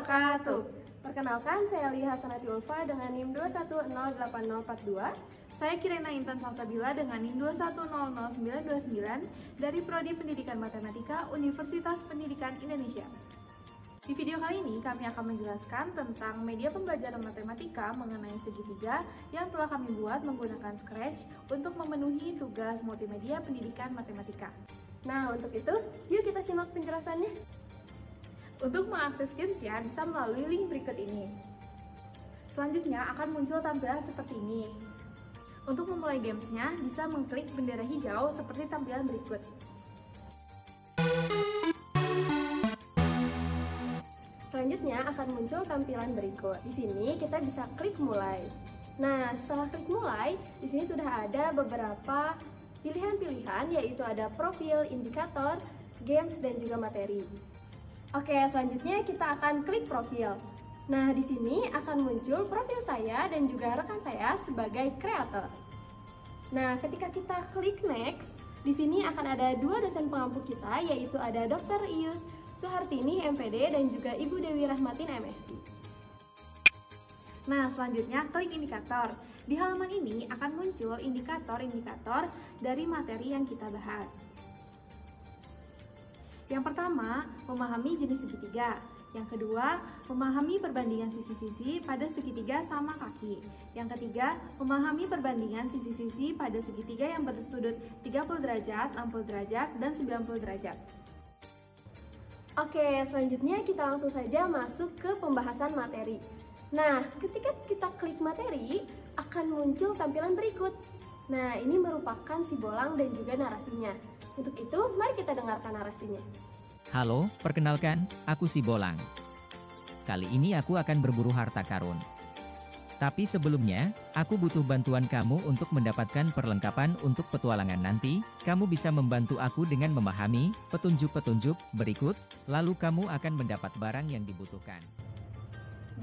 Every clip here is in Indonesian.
wabarakatuh. Perkenalkan, saya Liha Hasanati Ulfa dengan NIM 2108042. Saya Kirena Intan Salsabila dengan NIM 2100929 dari Prodi Pendidikan Matematika Universitas Pendidikan Indonesia. Di video kali ini kami akan menjelaskan tentang media pembelajaran matematika mengenai segitiga yang telah kami buat menggunakan Scratch untuk memenuhi tugas multimedia pendidikan matematika. Nah, untuk itu, yuk kita simak penjelasannya. Untuk mengakses gamesnya bisa melalui link berikut ini. Selanjutnya akan muncul tampilan seperti ini. Untuk memulai gamesnya bisa mengklik bendera hijau seperti tampilan berikut. Selanjutnya akan muncul tampilan berikut. Di sini kita bisa klik mulai. Nah, setelah klik mulai, di sini sudah ada beberapa pilihan-pilihan, yaitu ada profil, indikator, games, dan juga materi. Oke, selanjutnya kita akan klik profil. Nah, di sini akan muncul profil saya dan juga rekan saya sebagai kreator. Nah, ketika kita klik next, di sini akan ada dua dosen pengampu kita, yaitu ada Dr. Ius Suhartini, MPD, dan juga Ibu Dewi Rahmatin, MSc. Nah, selanjutnya klik indikator. Di halaman ini akan muncul indikator-indikator dari materi yang kita bahas. Yang pertama, memahami jenis segitiga. Yang kedua, memahami perbandingan sisi-sisi pada segitiga sama kaki. Yang ketiga, memahami perbandingan sisi-sisi pada segitiga yang bersudut 30 derajat, 60 derajat, dan 90 derajat. Oke, selanjutnya kita langsung saja masuk ke pembahasan materi. Nah, ketika kita klik materi, akan muncul tampilan berikut. Nah, ini merupakan sibolang dan juga narasinya. Untuk itu, mari kita dengarkan narasinya. Halo, perkenalkan, aku Sibolang. Kali ini aku akan berburu harta karun. Tapi sebelumnya, aku butuh bantuan kamu untuk mendapatkan perlengkapan untuk petualangan nanti. Kamu bisa membantu aku dengan memahami petunjuk-petunjuk berikut, lalu kamu akan mendapat barang yang dibutuhkan.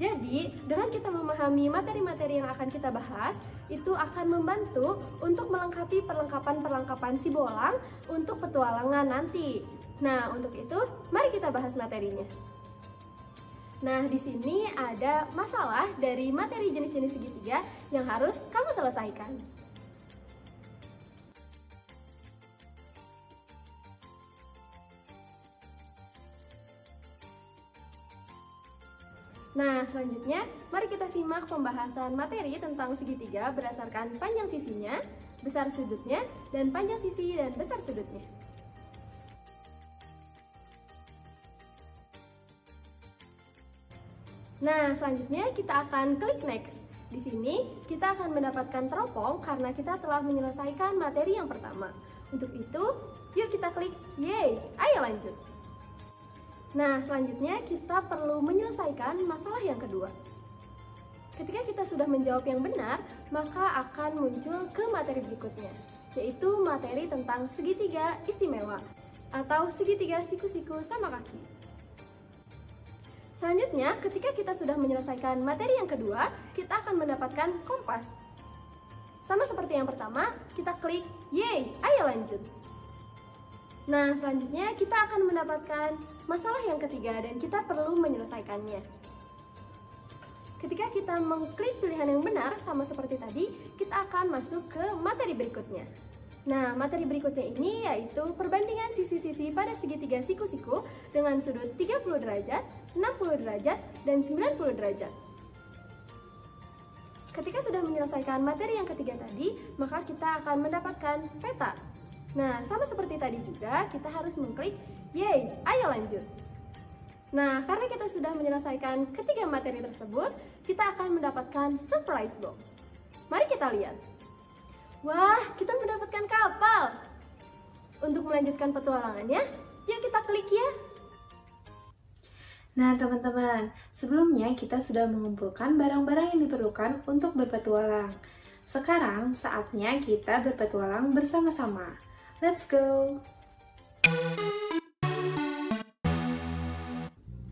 Jadi, dengan kita memahami materi-materi yang akan kita bahas, itu akan membantu untuk melengkapi perlengkapan-perlengkapan Sibolang untuk petualangan nanti. Nah, untuk itu, mari kita bahas materinya. Nah, di sini ada masalah dari materi jenis-jenis segitiga yang harus kamu selesaikan. Nah, selanjutnya, mari kita simak pembahasan materi tentang segitiga berdasarkan panjang sisinya, besar sudutnya, dan panjang sisi dan besar sudutnya. Nah, selanjutnya kita akan klik next. Di sini, kita akan mendapatkan teropong karena kita telah menyelesaikan materi yang pertama. Untuk itu, yuk kita klik yeay, ayo lanjut. Nah, selanjutnya kita perlu menyelesaikan masalah yang kedua. Ketika kita sudah menjawab yang benar, maka akan muncul ke materi berikutnya, yaitu materi tentang segitiga istimewa atau segitiga siku-siku sama kaki. Selanjutnya, ketika kita sudah menyelesaikan materi yang kedua, kita akan mendapatkan kompas. Sama seperti yang pertama, kita klik yeay, ayo lanjut. Nah, selanjutnya kita akan mendapatkan masalah yang ketiga dan kita perlu menyelesaikannya. Ketika kita mengklik pilihan yang benar sama seperti tadi, kita akan masuk ke materi berikutnya. Nah, materi berikutnya ini yaitu perbandingan sisi-sisi pada segitiga siku-siku dengan sudut 30 derajat, 60 derajat, dan 90 derajat. Ketika sudah menyelesaikan materi yang ketiga tadi, maka kita akan mendapatkan peta. Nah, sama seperti tadi juga, kita harus mengklik yeay, ayo lanjut. Nah, karena kita sudah menyelesaikan ketiga materi tersebut, kita akan mendapatkan surprise box. Mari kita lihat. Wah, kita mendapatkan kapal. Untuk melanjutkan petualangannya, yuk kita klik ya. Nah, teman-teman, sebelumnya kita sudah mengumpulkan barang-barang yang diperlukan untuk berpetualang. Sekarang saatnya kita berpetualang bersama-sama. Let's go!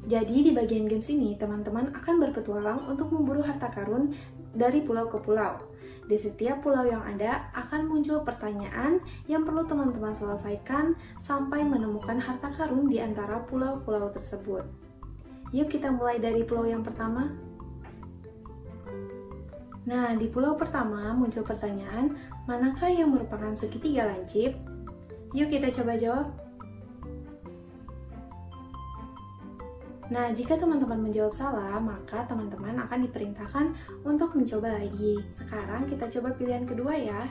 Jadi di bagian games ini, teman-teman akan berpetualang untuk memburu harta karun dari pulau ke pulau. Di setiap pulau yang ada akan muncul pertanyaan yang perlu teman-teman selesaikan sampai menemukan harta karun di antara pulau-pulau tersebut. Yuk kita mulai dari pulau yang pertama. Nah, di pulau pertama muncul pertanyaan, manakah yang merupakan segitiga lancip? Yuk kita coba jawab. Nah, jika teman-teman menjawab salah, maka teman-teman akan diperintahkan untuk mencoba lagi. Sekarang kita coba pilihan kedua ya.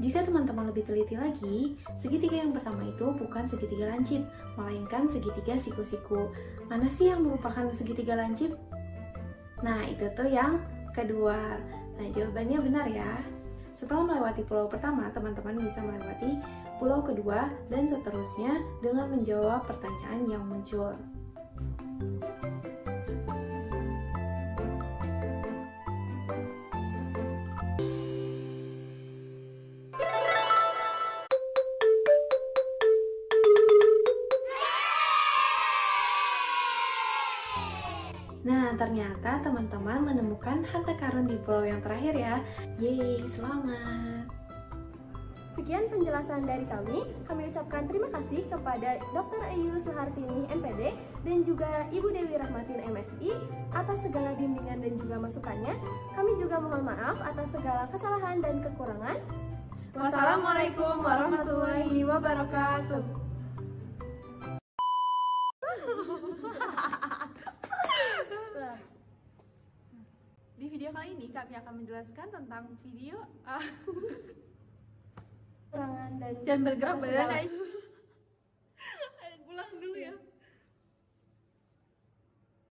Jika teman-teman lebih teliti lagi, segitiga yang pertama itu bukan segitiga lancip, melainkan segitiga siku-siku. Mana sih yang merupakan segitiga lancip? Nah, itu tuh yang kedua. Nah, jawabannya benar ya. Setelah melewati pulau pertama, teman-teman bisa melewati pulau kedua dan seterusnya dengan menjawab pertanyaan yang muncul. Nah, ternyata teman-teman menemukan harta karun di pulau yang terakhir ya. Yeay, selamat! Sekian penjelasan dari kami ucapkan terima kasih kepada Dr. Ayu Suhartini MPD dan juga Ibu Dewi Rahmatin MSI atas segala bimbingan dan juga masukannya. Kami juga mohon maaf atas segala kesalahan dan kekurangan. Wassalamualaikum warahmatullahi wabarakatuh. Di video kali ini kami akan menjelaskan tentang video Kekurangan dan bergerak atas badan. segala- Ulang dulu.